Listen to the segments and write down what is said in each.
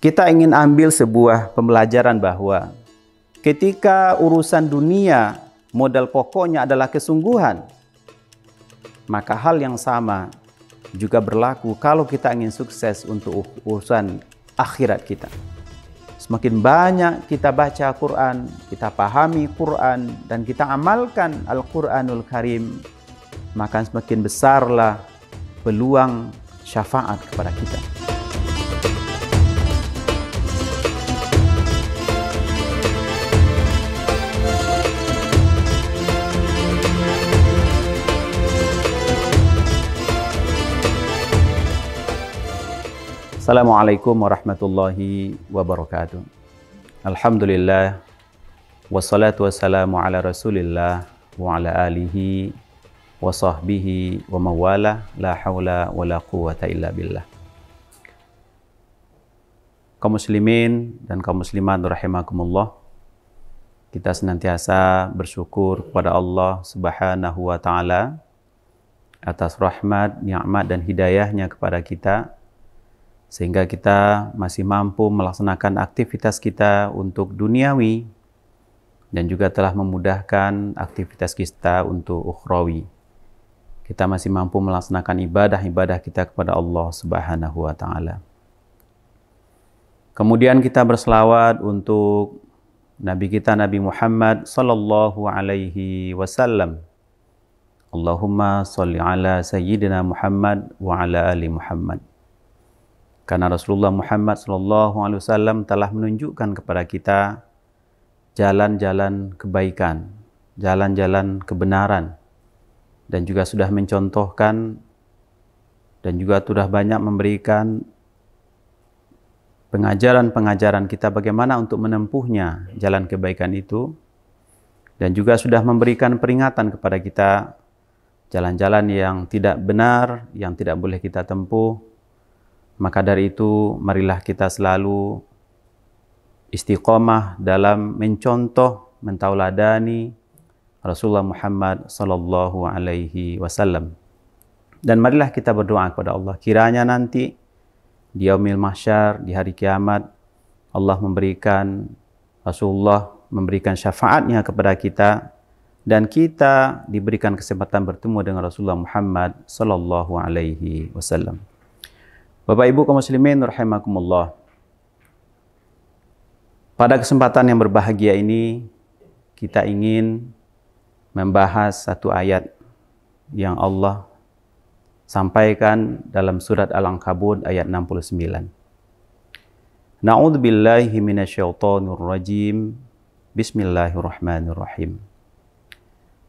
kita ingin ambil sebuah pembelajaran bahwa ketika urusan dunia modal pokoknya adalah kesungguhan, maka hal yang sama juga berlaku kalau kita ingin sukses untuk urusan akhirat kita. Semakin banyak kita baca Quran, kita pahami Quran, dan kita amalkan Al-Quranul Karim, maka semakin besarlah peluang syafaat kepada kita. Assalamualaikum warahmatullahi wabarakatuh. Alhamdulillah, wassalatu wassalamu ala rasulillah wa ala alihi wa sahbihi wa mawala, la hawla wa la quwata illa billah. Kaum muslimin dan kaum muslimat rahimakumullah, kita senantiasa bersyukur kepada Allah Subhanahu wa ta'ala atas rahmat, nikmat dan hidayahnya kepada kita, sehingga kita masih mampu melaksanakan aktivitas kita untuk duniawi dan juga telah memudahkan aktivitas kita untuk ukhrawi. Kita masih mampu melaksanakan ibadah-ibadah kita kepada Allah Subhanahu wa ta'ala. Kemudian kita berselawat untuk Nabi kita, Nabi Muhammad sallallahu alaihi wasallam. Allahumma salli ala sayyidina Muhammad wa ala ali Muhammad. Karena Rasulullah Muhammad SAW telah menunjukkan kepada kita jalan-jalan kebaikan, jalan-jalan kebenaran, dan juga sudah mencontohkan dan juga sudah banyak memberikan pengajaran-pengajaran kita bagaimana untuk menempuhnya jalan kebaikan itu, dan juga sudah memberikan peringatan kepada kita jalan-jalan yang tidak benar, yang tidak boleh kita tempuh. Maka dari itu, marilah kita selalu istiqomah dalam mencontoh, mentauladani Rasulullah Muhammad sallallahu alaihi wasallam. Dan marilah kita berdoa kepada Allah, kiranya nanti di yaumil mahsyar, di hari kiamat, Allah memberikan, Rasulullah memberikan syafaatnya kepada kita, dan kita diberikan kesempatan bertemu dengan Rasulullah Muhammad sallallahu alaihi wasallam. Bapak Ibu kaum muslimin rahimakumullah. Pada kesempatan yang berbahagia ini, kita ingin membahas satu ayat yang Allah sampaikan dalam surat Al-Ankabut ayat 69. Na'udzubillahi minasyaitonir rajim. Bismillahirrahmanirrahim.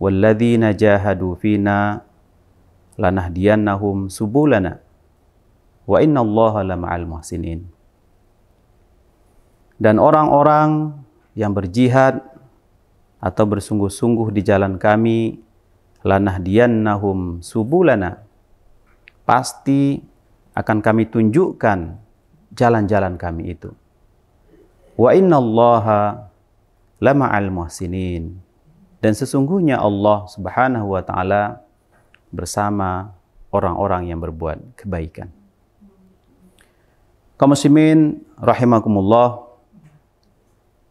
Walladzina jahadu fina lanahdiyannahum subulana wa innallaha lama'al muhsinin. Dan orang-orang yang berjihad atau bersungguh-sungguh di jalan kami, lanahdiyannahum subulana, pasti akan kami tunjukkan jalan-jalan kami itu. Wa innallaha lama'al muhsinin, dan sesungguhnya Allah Subhanahu wa ta'ala bersama orang-orang yang berbuat kebaikan. Kaum muslimin rahimakumullah,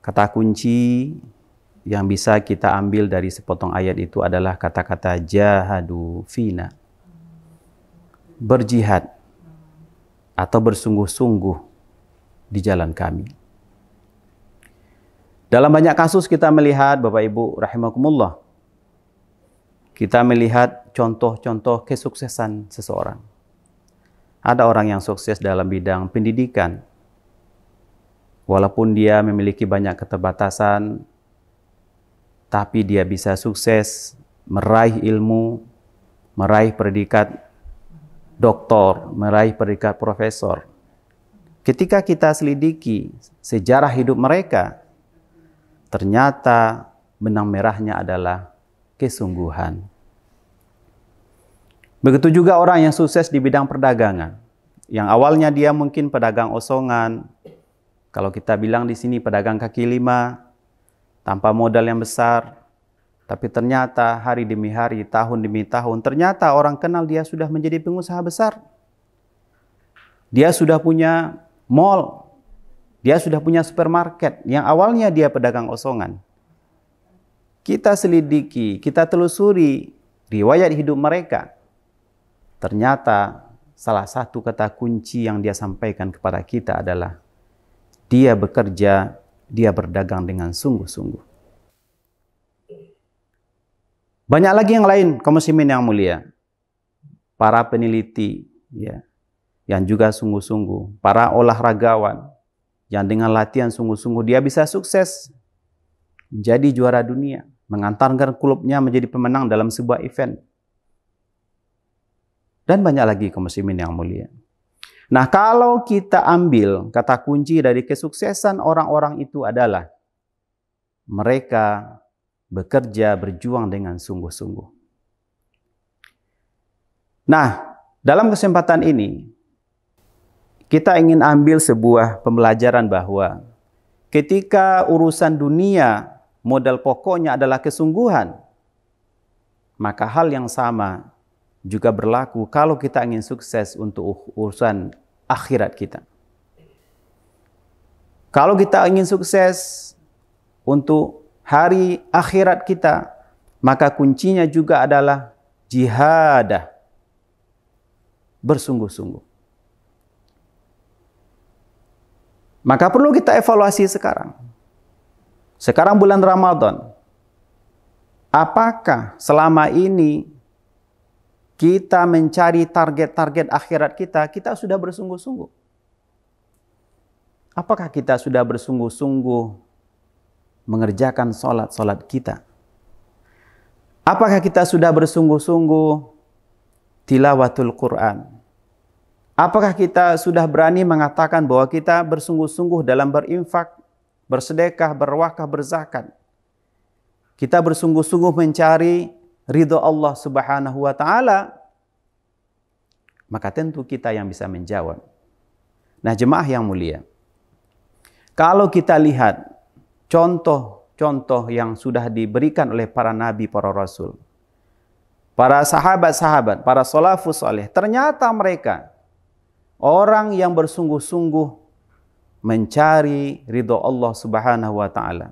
kata kunci yang bisa kita ambil dari sepotong ayat itu adalah kata-kata jahadu fina. Berjihad atau bersungguh-sungguh di jalan kami. Dalam banyak kasus kita melihat, Bapak Ibu rahimakumullah, kita melihat contoh-contoh kesuksesan seseorang. Ada orang yang sukses dalam bidang pendidikan. Walaupun dia memiliki banyak keterbatasan, tapi dia bisa sukses meraih ilmu, meraih predikat doktor, meraih predikat profesor. Ketika kita selidiki sejarah hidup mereka, ternyata benang merahnya adalah kesungguhan. Begitu juga orang yang sukses di bidang perdagangan. Yang awalnya dia mungkin pedagang osongan. Kalau kita bilang di sini pedagang kaki lima, tanpa modal yang besar. Tapi ternyata hari demi hari, tahun demi tahun, ternyata orang kenal dia sudah menjadi pengusaha besar. Dia sudah punya mall. Dia sudah punya supermarket yang awalnya dia pedagang osongan. Kita selidiki, kita telusuri riwayat hidup mereka. Ternyata salah satu kata kunci yang dia sampaikan kepada kita adalah dia bekerja, dia berdagang dengan sungguh-sungguh. Banyak lagi yang lain, kaum muslimin yang mulia. Para peneliti, ya, yang juga sungguh-sungguh. Para olahragawan, yang dengan latihan sungguh-sungguh dia bisa sukses menjadi juara dunia, mengantarkan klubnya menjadi pemenang dalam sebuah event. Dan banyak lagi kaum muslimin yang mulia. Nah, kalau kita ambil kata kunci dari kesuksesan orang-orang itu adalah mereka bekerja, berjuang dengan sungguh-sungguh. Nah, dalam kesempatan ini kita ingin ambil sebuah pembelajaran bahwa ketika urusan dunia modal pokoknya adalah kesungguhan, maka hal yang sama juga berlaku kalau kita ingin sukses untuk urusan akhirat kita. Kalau kita ingin sukses untuk hari akhirat kita, maka kuncinya juga adalah jihadah, bersungguh-sungguh. Maka perlu kita evaluasi sekarang. Sekarang bulan Ramadan. Apakah selama ini kita mencari target-target akhirat kita sudah bersungguh-sungguh? Apakah kita sudah bersungguh-sungguh mengerjakan sholat-sholat kita? Apakah kita sudah bersungguh-sungguh tilawatul Quran? Apakah kita sudah berani mengatakan bahwa kita bersungguh-sungguh dalam berinfak, bersedekah, berwakaf, berzakat? Kita bersungguh-sungguh mencari ridho Allah Subhanahu wa Ta'ala? Maka tentu kita yang bisa menjawab. Nah, jemaah yang mulia, kalau kita lihat contoh-contoh yang sudah diberikan oleh para nabi, para rasul, para sahabat-sahabat, para salafus saleh, ternyata mereka orang yang bersungguh-sungguh mencari ridho Allah Subhanahu wa Ta'ala.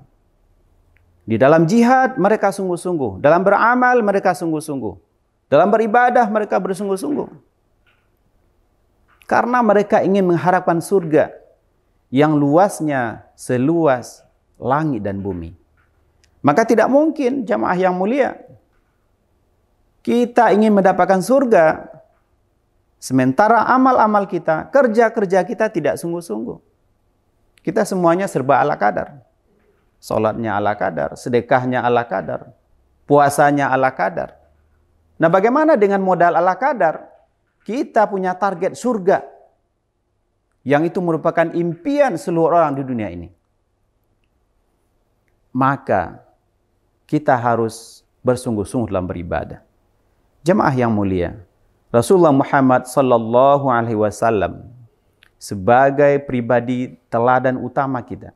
Di dalam jihad mereka sungguh-sungguh, dalam beramal mereka sungguh-sungguh, dalam beribadah mereka bersungguh-sungguh. Karena mereka ingin mengharapkan surga yang luasnya seluas langit dan bumi. Maka tidak mungkin, jamaah yang mulia, kita ingin mendapatkan surga sementara amal-amal kita, kerja-kerja kita tidak sungguh-sungguh. Kita semuanya serba ala kadar. Salatnya ala kadar, sedekahnya ala kadar, puasanya ala kadar. Nah, bagaimana dengan modal ala kadar? Kita punya target surga yang itu merupakan impian seluruh orang di dunia ini. Maka kita harus bersungguh-sungguh dalam beribadah. Jemaah yang mulia, Rasulullah Muhammad sallallahu alaihi wasallam sebagai pribadi teladan utama kita,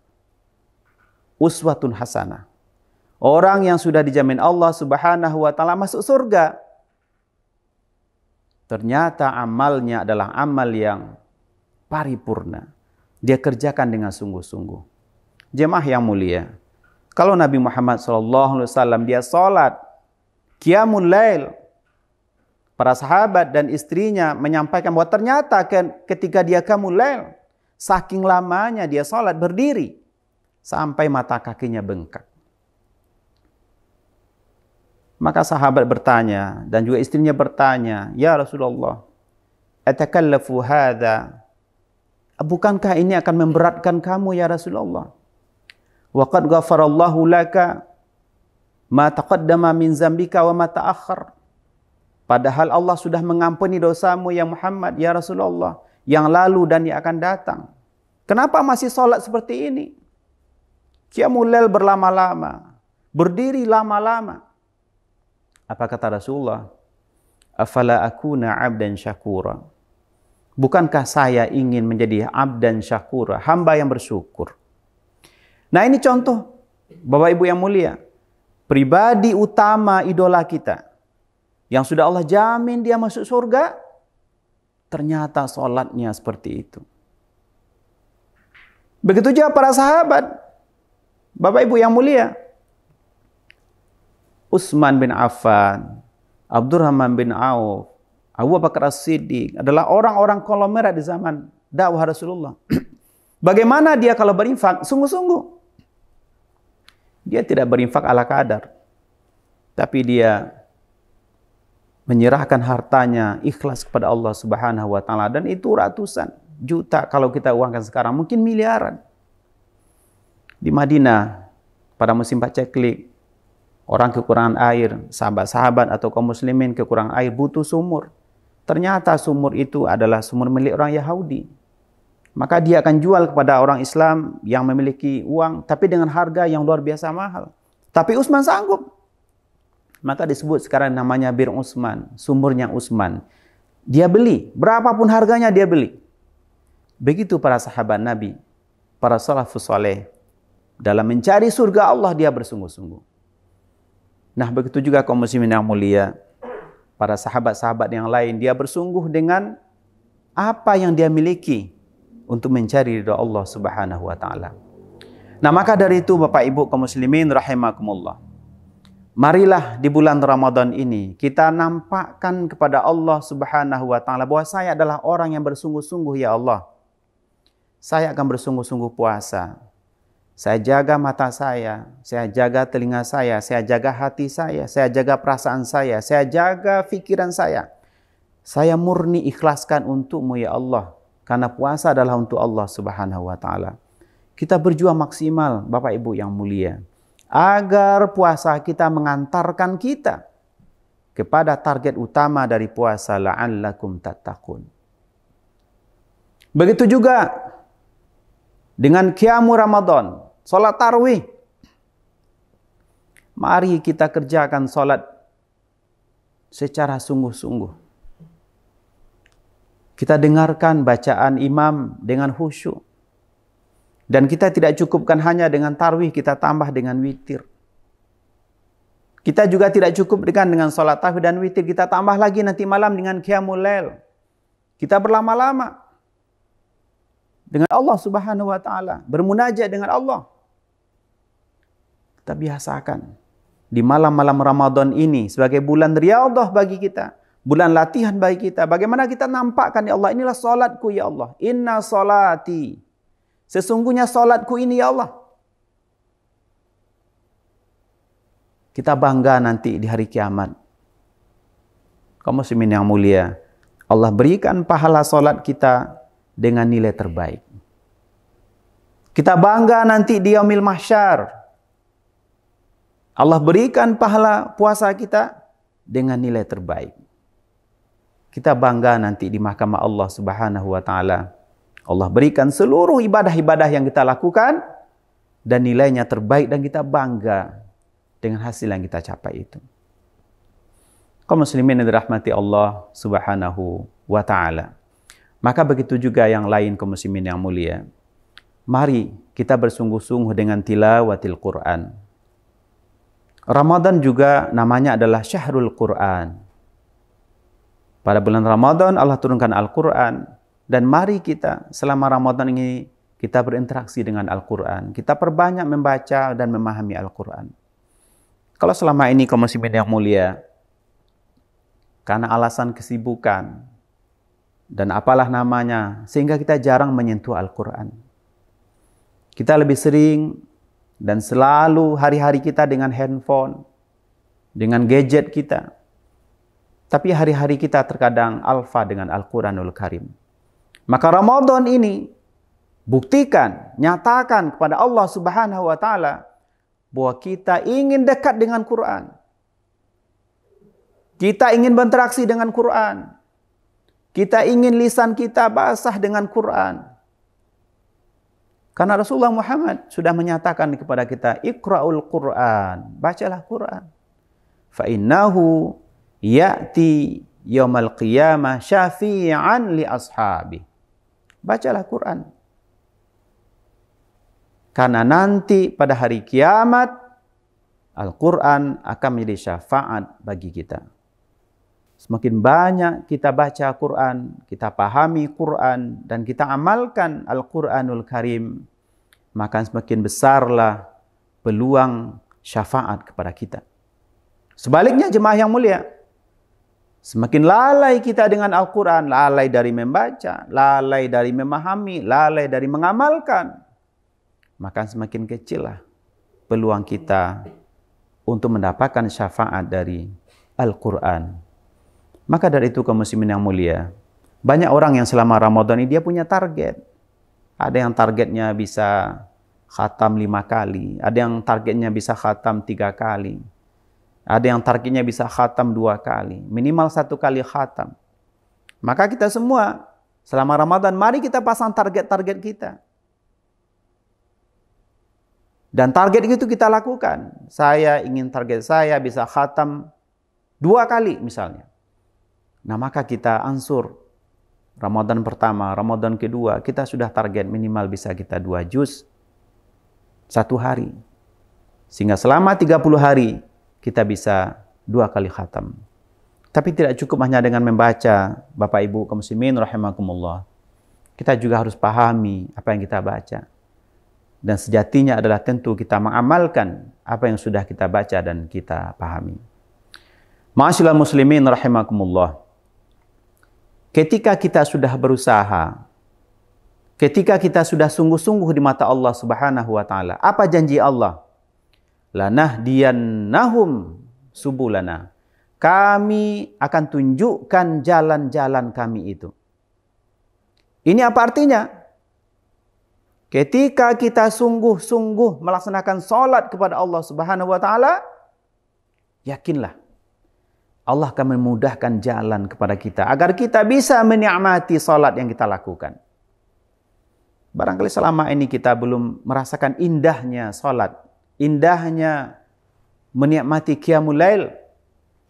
uswatun hasanah, orang yang sudah dijamin Allah Subhanahu wa Ta'ala masuk surga, ternyata amalnya adalah amal yang paripurna, dia kerjakan dengan sungguh-sungguh. Jemaah yang mulia, kalau Nabi Muhammad sallallahu alaihi wasallam dia salat qiyamul lail, para sahabat dan istrinya menyampaikan bahwa ternyata ketika dia qiyamul lail, saking lamanya dia salat berdiri sampai mata kakinya bengkak. Maka sahabat bertanya dan juga istrinya bertanya, "Ya Rasulullah, atakallafu hadza? Bukankah ini akan memberatkan kamu ya Rasulullah? Wa qad ghafarallahu laka ma taqaddama min zambika wa ma ta'akhkhar." Padahal Allah sudah mengampuni dosamu ya Muhammad, ya Rasulullah, yang lalu dan yang akan datang. Kenapa masih sholat seperti ini? Qiyamul lail berlama-lama, berdiri lama-lama. Apa kata Rasulullah? Afala akuna abdan syakura. Bukankah saya ingin menjadi abdan syakura, hamba yang bersyukur? Nah, ini contoh, Bapak Ibu yang mulia, pribadi utama idola kita, yang sudah Allah jamin dia masuk surga, ternyata sholatnya seperti itu. Begitu juga para sahabat. Bapak Ibu yang mulia. Utsman bin Affan, Abdurrahman bin Auf, Abu Bakar As-Siddiq adalah orang-orang konglomerat di zaman dakwah Rasulullah. Bagaimana dia kalau berinfak? Sungguh-sungguh. Dia tidak berinfak ala kadar. Tapi dia menyerahkan hartanya ikhlas kepada Allah Subhanahu wa taala, dan itu ratusan juta kalau kita uangkan sekarang, mungkin miliaran. Di Madinah pada musim paceklik, orang kekurangan air, sahabat-sahabat atau kaum muslimin kekurangan air, butuh sumur. Ternyata sumur itu adalah sumur milik orang Yahudi. Maka dia akan jual kepada orang Islam yang memiliki uang, tapi dengan harga yang luar biasa mahal. Tapi Utsman sanggup. Maka disebut sekarang namanya Bir Utsman, sumurnya Utsman. Dia beli, berapapun harganya dia beli. Begitu para sahabat Nabi, para salafus saleh, dalam mencari surga Allah dia bersungguh-sungguh. Nah, begitu juga kaum muslimin yang mulia, para sahabat-sahabat yang lain, dia bersungguh dengan apa yang dia miliki untuk mencari ridha Allah Subhanahu wa taala. Nah, maka dari itu Bapak Ibu kaum muslimin rahimakumullah, marilah di bulan Ramadan ini kita nampakkan kepada Allah Subhanahu wa taala bahwa saya adalah orang yang bersungguh-sungguh, ya Allah. Saya akan bersungguh-sungguh puasa. Saya jaga mata saya jaga telinga saya jaga hati saya jaga perasaan saya jaga pikiran saya. Saya murni ikhlaskan untuk-Mu, ya Allah. Karena puasa adalah untuk Allah Subhanahu wa taala. Kita berjuang maksimal, Bapak Ibu yang mulia, agar puasa kita mengantarkan kita kepada target utama dari puasa, la'allakum tattaqun. Begitu juga dengan qiyamu Ramadan, salat tarawih. Mari kita kerjakan salat secara sungguh-sungguh. Kita dengarkan bacaan imam dengan khusyuk. Dan kita tidak cukupkan hanya dengan tarawih, kita tambah dengan witir. Kita juga tidak cukup dengan salat tarawih dan witir, kita tambah lagi nanti malam dengan qiyamul lail. Kita berlama-lama dengan Allah Subhanahu wa taala, bermunajat dengan Allah. Kita biasakan di malam-malam Ramadan ini sebagai bulan riyadhah bagi kita, bulan latihan bagi kita. Bagaimana kita nampakkan, ya Allah, inilah salatku, ya Allah. Inna salati, sesungguhnya salatku ini, ya Allah. Kita bangga nanti di hari kiamat. Kaum muslimin yang mulia, Allah berikan pahala salat kita dengan nilai terbaik. Kita bangga nanti di yaumil mahsyar. Allah berikan pahala puasa kita dengan nilai terbaik. Kita bangga nanti di mahkamah Allah Subhanahu wa taala. Allah berikan seluruh ibadah-ibadah yang kita lakukan dan nilainya terbaik, dan kita bangga dengan hasil yang kita capai itu. Kaum muslimin yang dirahmati Allah Subhanahu wa taala. Maka begitu juga yang lain kaum muslimin yang mulia. Mari kita bersungguh-sungguh dengan tilawatil Quran. Ramadan juga namanya adalah Syahrul Quran. Pada bulan Ramadan Allah turunkan Al-Quran, dan mari kita selama Ramadan ini kita berinteraksi dengan Al-Quran. Kita perbanyak membaca dan memahami Al-Quran. Kalau selama ini kaum muslimin yang mulia, karena alasan kesibukan dan apalah namanya, sehingga kita jarang menyentuh Al-Quran. Kita lebih sering dan selalu hari-hari kita dengan handphone, dengan gadget kita. Tapi hari-hari kita terkadang alfa dengan Al-Quranul Karim. Maka Ramadan ini, buktikan, nyatakan kepada Allah Subhanahu wa taala bahwa kita ingin dekat dengan Quran. Kita ingin berinteraksi dengan Quran. Kita ingin lisan kita basah dengan Quran. Karena Rasulullah Muhammad sudah menyatakan kepada kita, Iqra'ul Quran, bacalah Quran. Fa innahu ya'ti yaumal qiyamah syafi'an li ashabi. Bacalah Quran. Karena nanti pada hari kiamat Al-Quran akan menjadi syafaat bagi kita. Semakin banyak kita baca Quran, kita pahami Quran, dan kita amalkan Al-Quranul Karim, maka semakin besarlah peluang syafaat kepada kita. Sebaliknya jemaah yang mulia, semakin lalai kita dengan Al-Quran, lalai dari membaca, lalai dari memahami, lalai dari mengamalkan, maka semakin kecillah peluang kita untuk mendapatkan syafaat dari Al-Quran. Maka dari itu kaum muslimin yang mulia, banyak orang yang selama Ramadan ini dia punya target. Ada yang targetnya bisa khatam 5 kali, ada yang targetnya bisa khatam 3 kali, ada yang targetnya bisa khatam 2 kali, minimal 1 kali khatam. Maka kita semua selama Ramadan, mari kita pasang target-target kita. Dan target itu kita lakukan. Saya ingin target saya bisa khatam 2 kali misalnya. Nah maka kita ansur. Ramadan pertama, Ramadan kedua, kita sudah target minimal bisa kita 2 juz 1 hari. Sehingga selama 30 hari, kita bisa 2 kali khatam. Tapi tidak cukup hanya dengan membaca, Bapak Ibu kaum muslimin rahimakumullah. Kita juga harus pahami apa yang kita baca. Dan sejatinya adalah tentu kita mengamalkan apa yang sudah kita baca dan kita pahami. Ma'asyiral muslimin rahimakumullah. Ketika kita sudah berusaha, ketika kita sudah sungguh-sungguh di mata Allah Subhanahu wa taala, apa janji Allah? Lanahdiyannahum subulana. Kami akan tunjukkan jalan-jalan kami itu. Ini apa artinya? Ketika kita sungguh-sungguh melaksanakan salat kepada Allah Subhanahu wa taala, yakinlah Allah akan memudahkan jalan kepada kita agar kita bisa menikmati salat yang kita lakukan. Barangkali selama ini kita belum merasakan indahnya salat, indahnya menikmati qiyamul lail,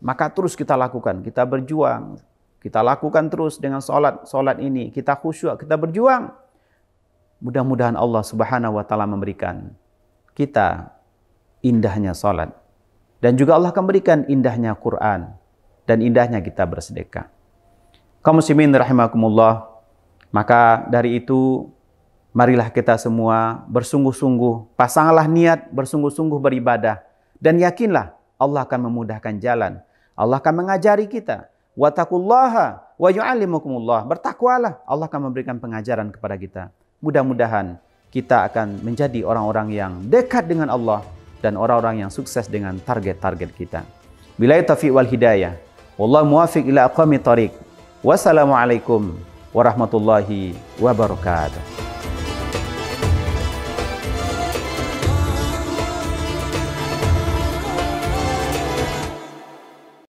maka terus kita lakukan, kita berjuang, kita lakukan terus dengan salat ini, kita khusyuk, kita berjuang. Mudah-mudahan Allah Subhanahu wa taala memberikan kita indahnya salat. Dan juga Allah akan berikan indahnya Quran dan indahnya kita bersedekah. Kaum muslimin rahimakumullah, maka dari itu marilah kita semua bersungguh-sungguh, pasanglah niat bersungguh-sungguh beribadah dan yakinlah Allah akan memudahkan jalan. Allah akan mengajari kita. Wattaqullaha wa yu'allimukumullah. Bertakwalah, Allah akan memberikan pengajaran kepada kita. Mudah-mudahan kita akan menjadi orang-orang yang dekat dengan Allah dan orang-orang yang sukses dengan target-target kita. Billahi taufiq wal hidayah. Wallahu muwaffiq ila aqwamit thoriq. Wassalamualaikum warahmatullahi wabarakatuh.